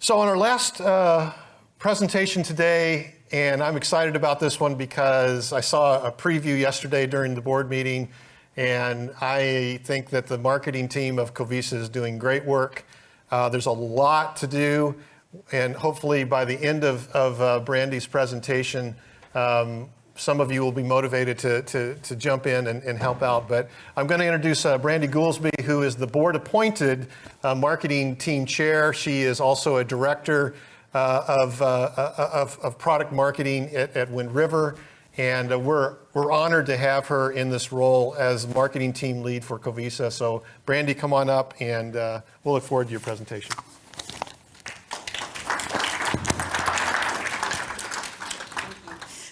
So on our last presentation today, and I'm excited about this one because I saw a preview yesterday during the board meeting, and I think that the marketing team of COVESA is doing great work. There's a lot to do, and hopefully by the end of Brandy's presentation, some of you will be motivated to jump in and help out. But I'm going to introduce Brandy Goolsby, who is the board-appointed marketing team chair. She is also a director of product marketing at Wind River, and we're honored to have her in this role as marketing team lead for COVESA. So Brandy, come on up, and we'll look forward to your presentation.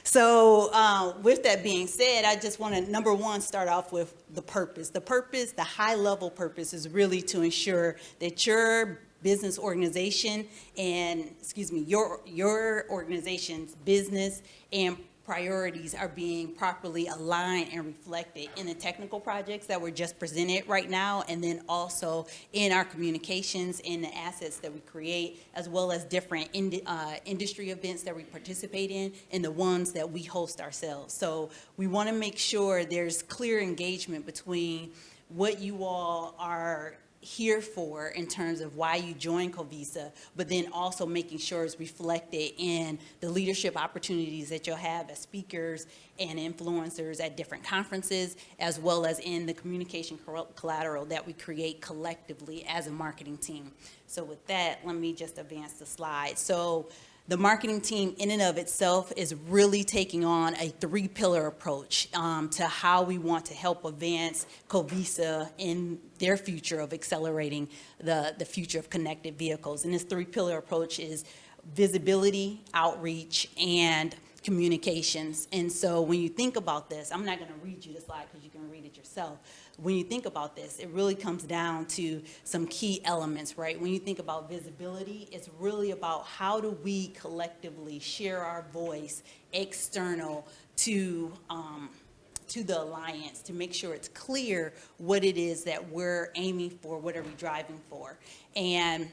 So with that being said, I just want to, number one, start off with the purpose. The purpose, the high-level purpose, is really to ensure that your business organization and, your organization's business and priorities are being properly aligned and reflected in the technical projects that were just presented right now, and then also in our communications, in the assets that we create, as well as different industry events that we participate in, and the ones that we host ourselves. So we want to make sure there's clear engagement between what you all are here for in terms of why you joined COVESA, but then also making sure it's reflected in the leadership opportunities that you'll have as speakers and influencers at different conferences, as well as in the communication collateral that we create collectively as a marketing team. So with that, let me just advance the slide. So the marketing team in and of itself is really taking on a three-pillar approach to how we want to help advance COVESA in their future of accelerating the future of connected vehicles. And this three-pillar approach is visibility, outreach, and communications. And so when you think about this, I'm not going to read you the slide because you can read it yourself. When you think about this, it really comes down to some key elements, right? When you think about visibility, it's really about how do we collectively share our voice external to the alliance to make sure it's clear what it is that we're aiming for, what are we driving for, and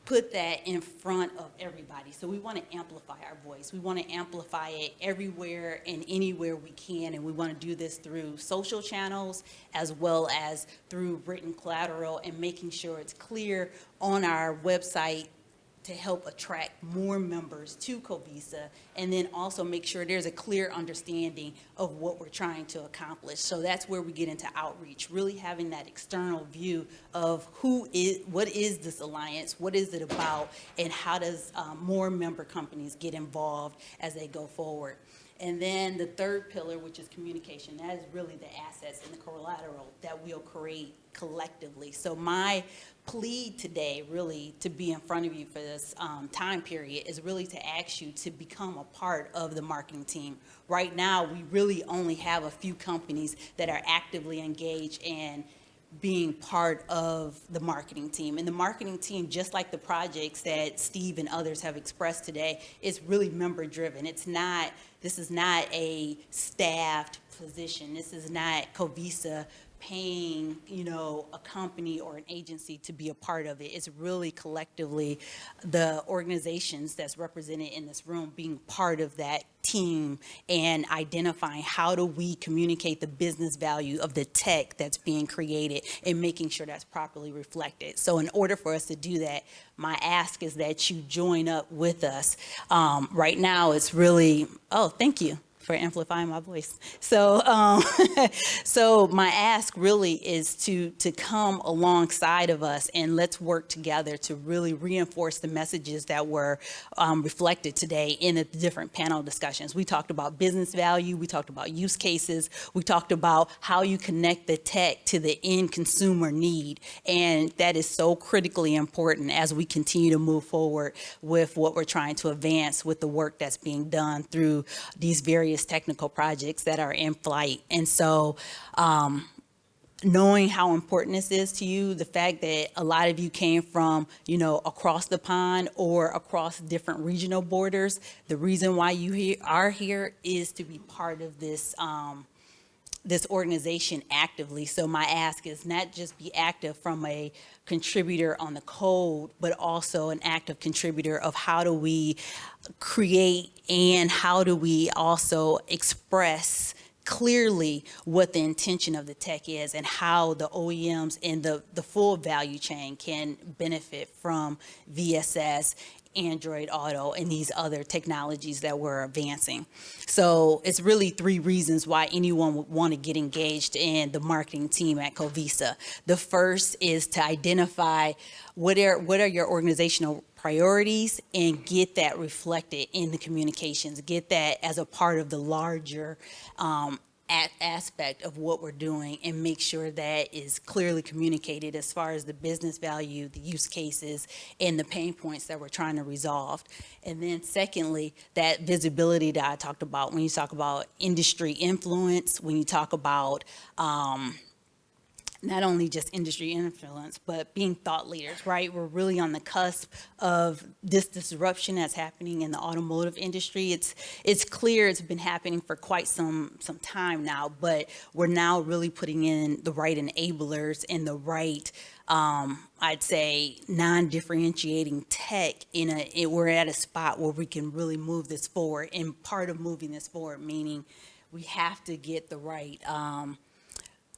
put that in front of everybody. So we want to amplify our voice. We want to amplify it everywhere and anywhere we can, and we want to do this through social channels as well as through written collateral, and making sure it's clear on our website to help attract more members to COVESA, and then also make sure there's a clear understanding of what we're trying to accomplish. So that's where we get into outreach, really having that external view of what is this alliance, what is it about, and how does more member companies get involved as they go forward. And then the third pillar, which is communication, that is really the assets and the collateral that we'll create collectively. So my plea today, really, to be in front of you for this time period is really to ask you to become a part of the marketing team. Right now, we really only have a few companies that are actively engaged in being part of the marketing team. And the marketing team, just like the projects that Steve and others have expressed today, is really member driven. This is not a staffed position. This is not COVESA paying, a company or an agency to be a part of it. It's really collectively the organizations that's represented in this room being part of that team and identifying how do we communicate the business value of the tech that's being created and making sure that's properly reflected. So in order for us to do that, my ask is that you join up with us. Right now it's really, thank you for amplifying my voice. So, so my ask really is to come alongside of us, and let's work together to really reinforce the messages that were reflected today in the different panel discussions. We talked about business value, we talked about use cases, we talked about how you connect the tech to the end consumer need, and that is so critically important as we continue to move forward with what we're trying to advance with the work that's being done through these various technical projects that are in flight. And so knowing how important this is to you, the fact that a lot of you came from, across the pond or across different regional borders, the reason why you are here is to be part of this this organization actively. So my ask is not just be active from a contributor on the code, but also an active contributor of how do we create and how do we also express clearly what the intention of the tech is and how the OEMs and the full value chain can benefit from VSS, Android Auto, and these other technologies that we're advancing. So it's really 3 reasons why anyone would want to get engaged in the marketing team at COVESA. The first is to identify what are your organizational priorities and get that reflected in the communications, get that as a part of the larger aspect of what we're doing, and make sure that is clearly communicated as far as the business value, the use cases, and the pain points that we're trying to resolve. And then secondly, that visibility that I talked about, when you talk about industry influence, when you talk about not only just industry influence, but being thought leaders, right? We're really on the cusp of this disruption that's happening in the automotive industry. It's clear it's been happening for quite some time now, but we're now really putting in the right enablers and the right, I'd say, non-differentiating tech we're at a spot where we can really move this forward. And part of moving this forward, meaning we have to get the right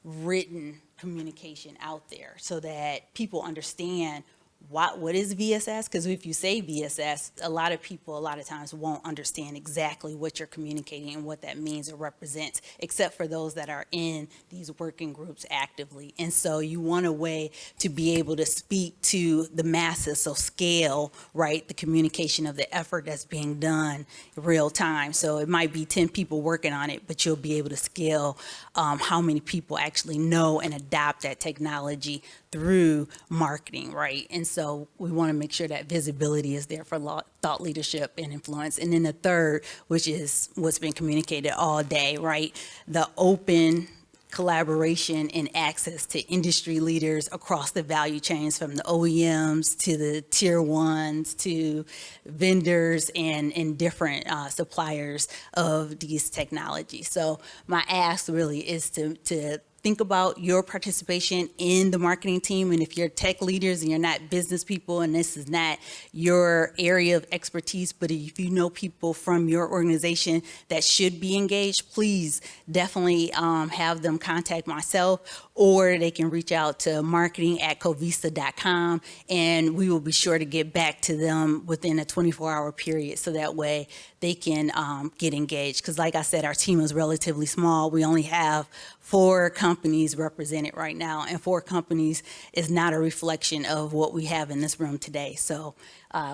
written communication out there so that people understand what is VSS, because if you say VSS, a lot of people a lot of times won't understand exactly what you're communicating and what that means or represents, except for those that are in these working groups actively. And so you want a way to be able to speak to the masses, so scale, right, the communication of the effort that's being done real time. So it might be 10 people working on it, but you'll be able to scale how many people actually know and adopt that technology through marketing, right? And so we want to make sure that visibility is there for thought leadership and influence. And then the third, which is what's been communicated all day, right? The open collaboration and access to industry leaders across the value chains, from the OEMs to the tier ones to vendors and different suppliers of these technologies. So my ask really is to think about your participation in the marketing team. And if you're tech leaders and you're not business people and this is not your area of expertise, but if you know people from your organization that should be engaged, please definitely have them contact myself, or they can reach out to marketing@covesa.com, and we will be sure to get back to them within a 24-hour period so that way they can get engaged. Because like I said, our team is relatively small. We only have 4 companies represented right now, and 4 companies is not a reflection of what we have in this room today. So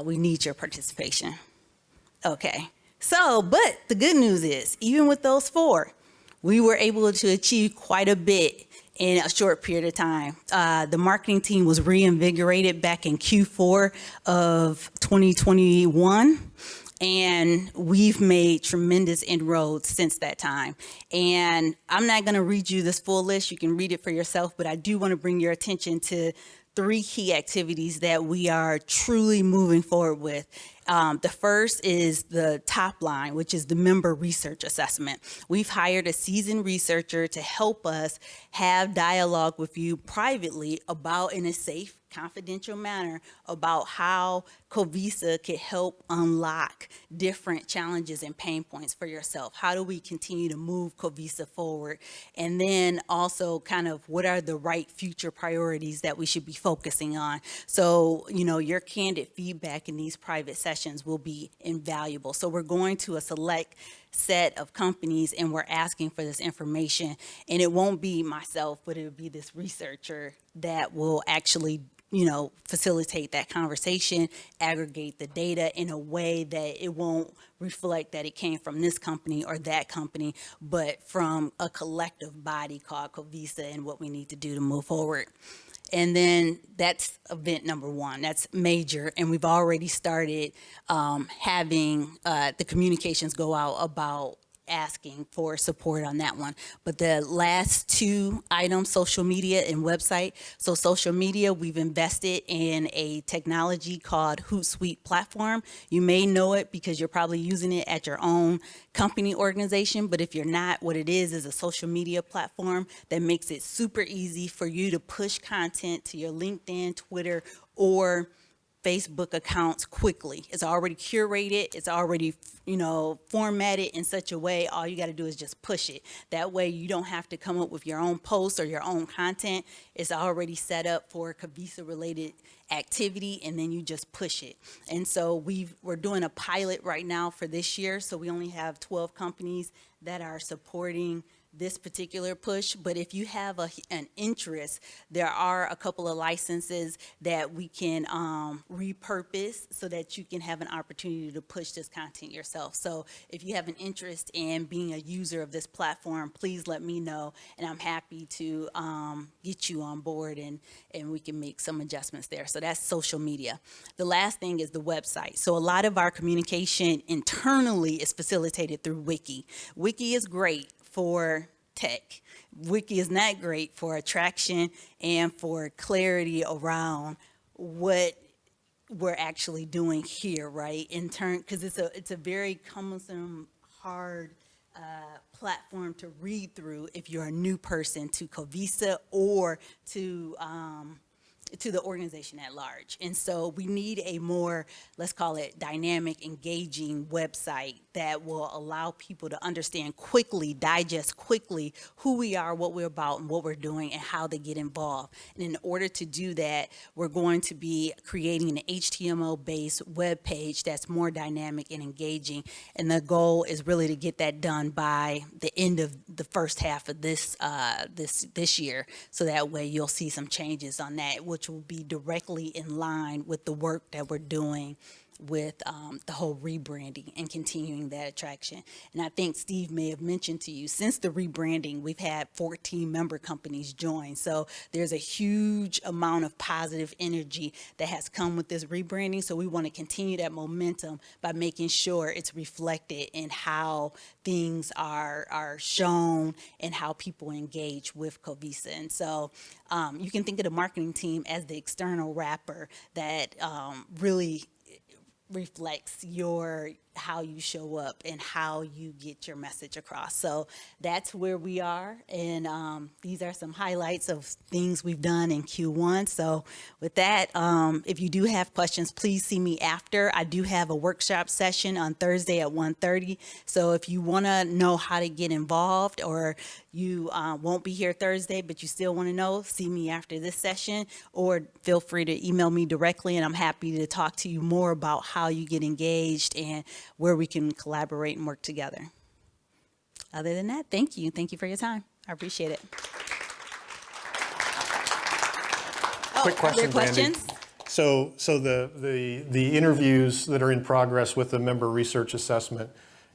we need your participation. Okay, so, but the good news is, even with those 4, we were able to achieve quite a bit in a short period of time. The marketing team was reinvigorated back in Q4 of 2021. And we've made tremendous inroads since that time. And I'm not going to read you this full list. You can read it for yourself, but I do want to bring your attention to 3 key activities that we are truly moving forward with. The first is the top line, which is the member research assessment. We've hired a seasoned researcher to help us have dialogue with you privately about, in a safe, confidential manner, about how COVESA could help unlock different challenges and pain points for yourself. How do we continue to move COVESA forward? And then also kind of what are the right future priorities that we should be focusing on? So, you know, your candid feedback in these private sessions will be invaluable. So we're going to a select set of companies and we're asking for this information, and it won't be myself, but it will be this researcher that will actually, you know, facilitate that conversation, aggregate the data in a way that it won't reflect that it came from this company or that company, but from a collective body called COVESA and what we need to do to move forward. And then that's event number 1. That's major. And we've already started having the communications go out about asking for support on that one. But the last two items, social media and website. So social media, we've invested in a technology called Hootsuite platform. You may know it because you're probably using it at your own company organization, but if you're not, what it is a social media platform that makes it super easy for you to push content to your LinkedIn, Twitter, or Facebook accounts quickly. It's already curated. It's already, formatted in such a way. All you got to do is just push it. That way you don't have to come up with your own posts or your own content. It's already set up for COVESA related activity, and then you just push it. And so we're doing a pilot right now for this year. So we only have 12 companies that are supporting this particular push, but if you have an interest, there are a couple of licenses that we can repurpose so that you can have an opportunity to push this content yourself. So if you have an interest in being a user of this platform, please let me know, and I'm happy to get you on board, and we can make some adjustments there. So that's social media. The last thing is the website. So a lot of our communication internally is facilitated through Wiki. Wiki is great for tech. Wiki is not great for attraction and for clarity around what we're actually doing here, right? In turn, because it's a very cumbersome, hard platform to read through if you're a new person to COVESA or to the organization at large. And so we need a more, let's call it dynamic, engaging website that will allow people to understand quickly, digest quickly who we are, what we're about, and what we're doing, and how they get involved. And in order to do that, we're going to be creating an HTML-based web page that's more dynamic and engaging. And the goal is really to get that done by the end of the first half of this year. So that way you'll see some changes on that, which will be directly in line with the work that we're doing with the whole rebranding and continuing that attraction. And I think Steve may have mentioned to you, since the rebranding, we've had 14 member companies join. So there's a huge amount of positive energy that has come with this rebranding. So we want to continue that momentum by making sure it's reflected in how things are shown and how people engage with COVESA. And so you can think of the marketing team as the external wrapper that really reflects how you show up and how you get your message across. So that's where we are, and these are some highlights of things we've done in Q1. So with that, if you do have questions, please see me after. I do have a workshop session on Thursday at 1:30. So if you want to know how to get involved, or you won't be here Thursday but you still want to know, see me after this session, or feel free to email me directly, and I'm happy to talk to you more about how you get engaged and where we can collaborate and work together. Other than that, thank you. Thank you for your time. I appreciate it. Quick question, are there questions? Brandy. So the interviews that are in progress with the member research assessment,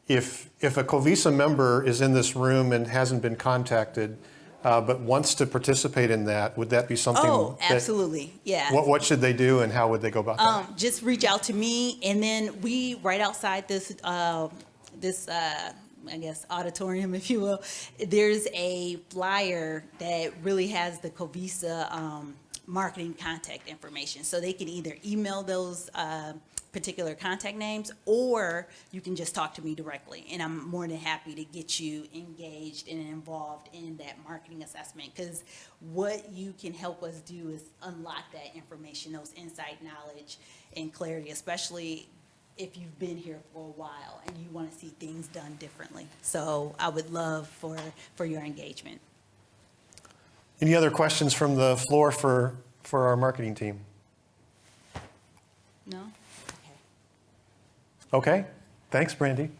if a COVESA member is in this room and hasn't been contacted, but wants to participate in that, would that be something? Oh, absolutely. Yeah. What should they do, and how would they go about that? Just reach out to me, and then we, right outside this I guess auditorium, if you will, there's a flyer that really has the COVESA marketing contact information. So they can either email those particular contact names, or you can just talk to me directly, and I'm more than happy to get you engaged and involved in that marketing assessment, because what you can help us do is unlock that information, those insight, knowledge, and clarity, especially if you've been here for a while and you want to see things done differently. So I would love for your engagement. Any other questions from the floor for our marketing team? No? Okay, thanks, Brandy.